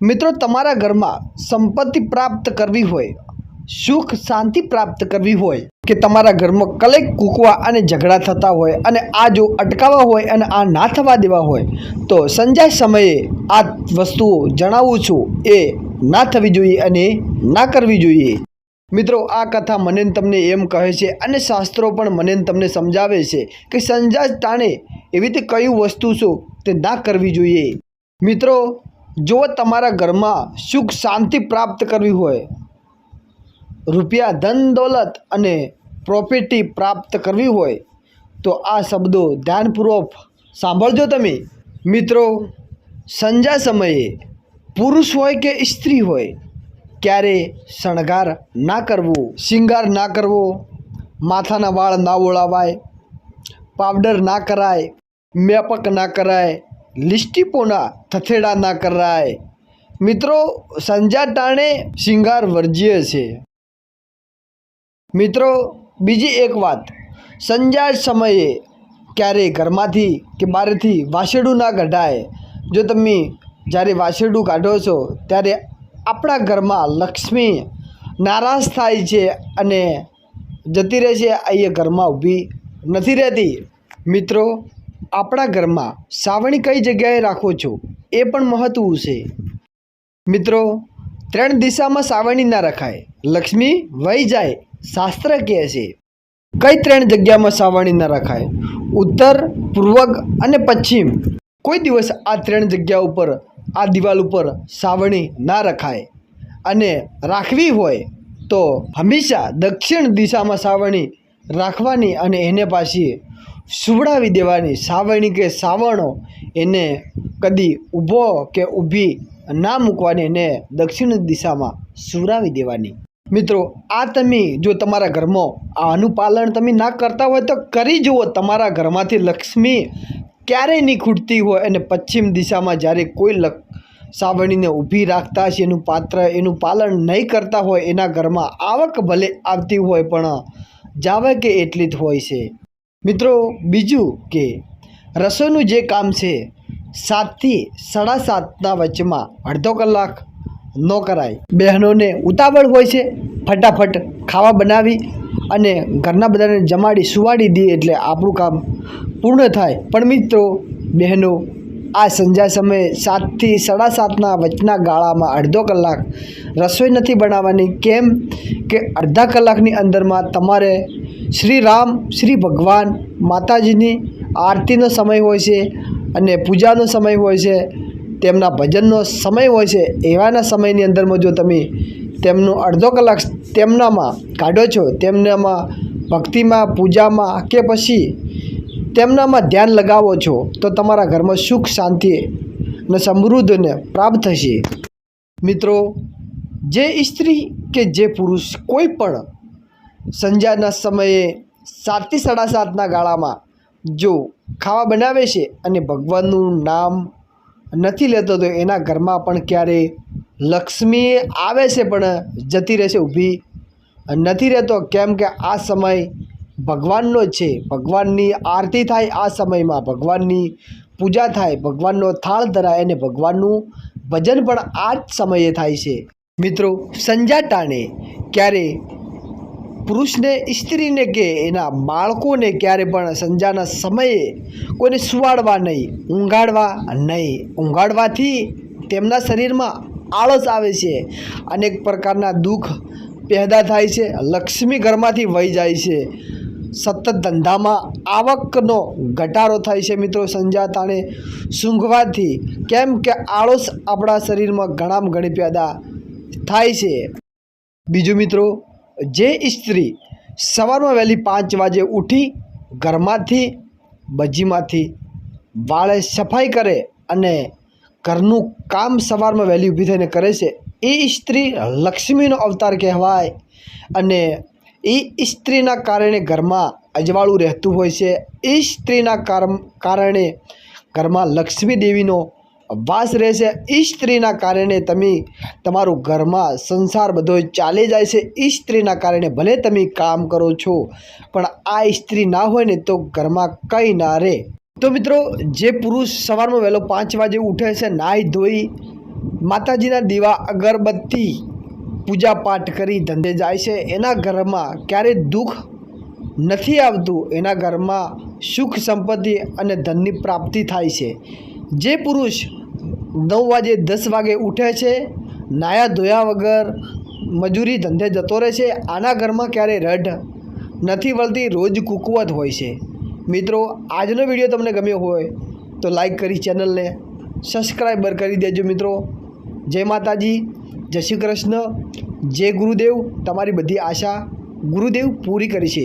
મિત્રો, તમારા ઘરમાં સંપત્તિ પ્રાપ્ત કરવી હોય, સુખ શાંતિ પ્રાપ્ત કરવી હોય કે તમારા ઘરમાં કલેશ કૂકવા અને ઝઘડા થતા હોય અને આ જો અટકાવવા હોય અને આ ના થવા દેવા હોય તો સંધ્યા સમયે આ વસ્તુઓ જણાવું છું એ ના થવી જોઈએ અને ના કરવી જોઈએ। મિત્રો, આ કથા મને ને તમને એમ કહે છે અને શાસ્ત્રો પણ મને ને તમને સમજાવે છે કે સંધ્યા ટાણે એવી રીતે કયું વસ્તુ છે તે ના કરવી જોઈએ। મિત્રો, જો તમારા ઘરમાં સુખ શાંતિ પ્રાપ્ત કરવી હોય, રૂપિયા ધન દોલત અને પ્રોપર્ટી પ્રાપ્ત કરવી હોય તો આ શબ્દો ધ્યાનપૂર્વક સાંભળજો તમે। મિત્રો, સંધ્યા સમયે પુરુષ હોય કે સ્ત્રી હોય ક્યારે શણગાર ના કરવું, શિંગાર ના કરવો, માથાના વાળ ના ઓળાવાય, પાવડર ના કરાય, મેકઅપ ના કરાય, લિપસ્ટિકોના થથેડા ના કરાય। મિત્રો, સંધ્યા ટાણે શિંગાર વર્જ્ય છે। મિત્રો, બીજી એક વાત, સંધ્યા સમયે ક્યારેય ઘરમાંથી કે બહારથી વાસેડું ના કઢાય। જો તમે જ્યારે વાસેડું કાઢો છો ત્યારે આપણા ઘરમાં લક્ષ્મી નારાજ થાય છે અને જતી રહે છે, અહીંયા ઘરમાં ઊભી નથી રહેતી। મિત્રો, આપણા ઘરમાં સાવણી કઈ જગ્યાએ રાખો છો એ પણ મહત્ત્વનું છે। મિત્રો, 3 દિશામાં સાવરણી ના રખાય, લક્ષ્મી વહી જાય, શાસ્ત્ર કહે છે। કઈ 3 જગ્યામાં સાવરણી ના રખાય? ઉત્તર, પૂર્વ અને પશ્ચિમ। કોઈ દિવસ આ 3 જગ્યા ઉપર, આ દિવાલ ઉપર સાવરણી ના રખાય અને રાખવી હોય તો હંમેશા દક્ષિણ દિશામાં સાવરણી રાખવાની અને એને પાછી સુવડાવી દેવાની। સાવરણી કે સાવરણો એને કદી ઊભો કે ઊભી ના મૂકવાની, એને દક્ષિણ દિશામાં સુવડાવી દેવાની। મિત્રો, આ તમે જો તમારા ઘરમાં આનું પાલન તમે ના કરતા હોય તો કરી જુઓ, તમારા ઘરમાંથી લક્ષ્મી ક્યારેય નહીં ખૂટતી હોય અને પશ્ચિમ દિશામાં જ્યારે કોઈ સાવરણીને ઊભી રાખતા હશે, એનું પાત્ર એનું પાલન નહીં કરતા હોય, એના ઘરમાં આવક ભલે આવતી હોય પણ જાવે કે એટલી જ હોય છે। મિત્રો, બીજું કે રસોઈનું જે કામ છે 7 થી 7:30ના વચમાં અડધો કલાક ન કરાય। બહેનોને ઉતાવળ હોય છે, ફટાફટ ખાવા બનાવી અને ઘરના બધાને જમાડી સુવાડી દઈએ એટલે આપણું કામ પૂર્ણ થાય। પણ મિત્રો, બહેનો આ સંધ્યા સમયે 7 થી 7:30ના વચના ગાળામાં અડધો કલાક રસોઈ નથી બનાવવાની। કેમ કે અડધા કલાકની અંદરમાં તમારે શ્રી રામ, શ્રી ભગવાન માતાજીની આરતીનો સમય હોય છે અને પૂજાનો સમય હોય છે, તેમના ભજનનો સમય હોય છે। એવાના સમયની અંદરમાં જો તમે તેમનો અડધો કલાક તેમનામાં કાઢો છો, તેમનામાં ભક્તિમાં, પૂજામાં કે પછી તેમનામાં ધ્યાન લગાવો છો તો તમારા ઘરમાં સુખ શાંતિ અને સમૃદ્ધિને પ્રાપ્ત થશે। મિત્રો, જે સ્ત્રી કે જે પુરુષ કોઈ પણ સંધ્યાના સમયે 7 થી 7:30ના ગાળામાં જો ખાવા બનાવે છે અને ભગવાનનું નામ નથી લેતો તો એના ઘરમાં પણ ક્યારેય લક્ષ્મી આવે છે પણ જતી રહેશે, ઊભી નથી રહેતો। કેમ કે આ સમય ભગવાનનો છે, ભગવાનની આરતી થાય, આ સમયમાં ભગવાનની પૂજા થાય, ભગવાનનો થાળ ધરાય અને ભગવાનનું ભજન પણ આ જ સમયે થાય છે। મિત્રો, સંધ્યા ટાણે ક્યારે પુરુષને, સ્ત્રીને કે એના બાળકોને ક્યારે પણ સંધ્યાના સમયે કોઈને સુવાડવા નહીં, ઊંઘાડવા નહીં। ઊંઘાડવાથી તેમના શરીરમાં આળસ આવે છે, અનેક પ્રકારના દુઃખ પેદા થાય છે, લક્ષ્મી ઘરમાંથી વહી જાય છે, સતત ધંધામાં આવકનો ઘટાડો થાય છે। મિત્રો, સંધ્યા ટાણે સૂંઘવાથી કેમ કે આળસ આપણા શરીરમાં ઘણામાં ઘણી પેદા થાય છે। બીજું મિત્રો, જે સ્ત્રી સવારમાં વહેલી 5 વાગે ઉઠી ઘરમાંથી બજીમાંથી વાળે સફાઈ કરે અને ઘરનું કામ સવારમાં વહેલી ઊભી થઈને કરે છે, એ સ્ત્રી લક્ષ્મીનો અવતાર કહેવાય અને એ સ્ત્રીના કારણે ઘરમાં અજવાળું રહેતું હોય છે। એ સ્ત્રીના કારણે ઘરમાં લક્ષ્મી દેવીનો વાસ રહે છે। એ સ્ત્રીના કારણે તમે તમારું ઘરમાં સંસાર બધો ચાલી જાય છે। એ સ્ત્રીના કારણે ભલે તમે કામ કરો છો પણ આ સ્ત્રી ના હોય ને તો ઘરમાં કંઈ ના રહે। તો મિત્રો, જે પુરુષ સવારમાં વહેલો 5 વાગે ઉઠે છે, નાહી ધોઈ માતાજીના દીવા અગરબત્તી પૂજા પાઠ કરી ધંધે જાય છે, એના ઘરમાં ક્યારેય દુઃખ નથી આવતું, એના ઘરમાં સુખ સંપત્તિ અને ધનની પ્રાપ્તિ થાય છે. જે પુરુષ 9 વાગે 10 વાગે ઉઠે છે, નાયા ધોયા વગર મજૂરી ધંધે જતો રહે છે, આના ઘરમાં ક્યારેય રઢ નથી વળતી, રોજ કુકવત હોય છે. મિત્રો, આજનો વિડીયો તમને ગમ્યો હોય તો લાઈક કરી ચેનલને સબસ્ક્રાઈબર કરી દેજો. મિત્રો, જય માતાજી, જય શ્રી કૃષ્ણ, જય ગુરુદેવ. તમારી બધી આશા ગુરુદેવ પૂરી કરી છે.